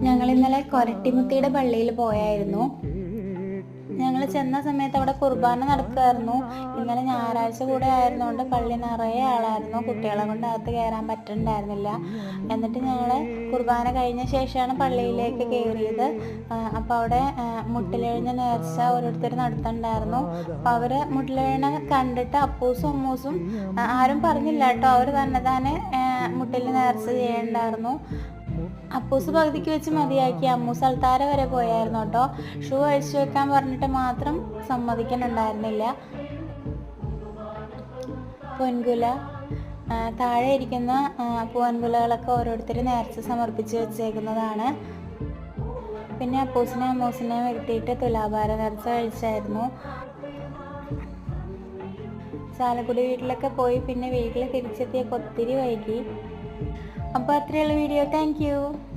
ഞങ്ങൾ ഇന്നലെ കൊരട്ടിമുത്തിയുടെ പള്ളിയിൽ പോയായിരുന്നു. ഞങ്ങൾ ചെന്ന സമയത്ത് അവിടെ കുർബാന നടക്കുമായിരുന്നു. ഇന്നലെ ഞായറാഴ്ച കൂടെ ആയിരുന്നുകൊണ്ട് പള്ളി നിറയെ ആളായിരുന്നു. കുട്ടികളെ കൊണ്ട് അകത്ത് കയറാൻ പറ്റുന്നുണ്ടായിരുന്നില്ല. എന്നിട്ട് ഞങ്ങൾ കുർബാന കഴിഞ്ഞ ശേഷമാണ് പള്ളിയിലേക്ക് കയറിയത്. അപ്പോൾ അവിടെ മുട്ടിലെഴുന്ന നേർച്ച ഓരോരുത്തർ നടത്തുന്നുണ്ടായിരുന്നു. അപ്പോൾ അവർ മുട്ടിലെഴുന്ന കണ്ടിട്ട് അപ്പൂസും അമ്മൂസും ആരും പറഞ്ഞില്ല കേട്ടോ, അവർ തന്നെ മുട്ടിൽ നേർച്ച ചെയ്യണ്ടായിരുന്നു. അപ്പൂസ് പകുതിക്ക് വെച്ച് മതിയാക്കി. അമ്മൂസ് അൾത്താര വരെ പോയായിരുന്നു കേട്ടോ. ഷൂ അഴിച്ചു വെക്കാൻ പറഞ്ഞിട്ട് മാത്രം സമ്മതിക്കുന്നുണ്ടായിരുന്നില്ല. പൊൻകുല, താഴെ ഇരിക്കുന്ന പൂവൻകുലകളൊക്കെ ഓരോരുത്തർ നേർച്ച സമർപ്പിച്ച് വെച്ചേക്കുന്നതാണ്. പിന്നെ അപ്പൂസിനെ അമ്മൂസിനെ വരുത്തിയിട്ട് തുലാഭാര നേർച്ച കഴിച്ചായിരുന്നു. ചാലക്കുടി വീട്ടിലൊക്കെ പോയി പിന്നെ വീട്ടിൽ തിരിച്ചെത്തിയൊക്കെ ഒത്തിരി വൈകി. അപ്പോൾ അത്രയുള്ള വീഡിയോ. Thank you.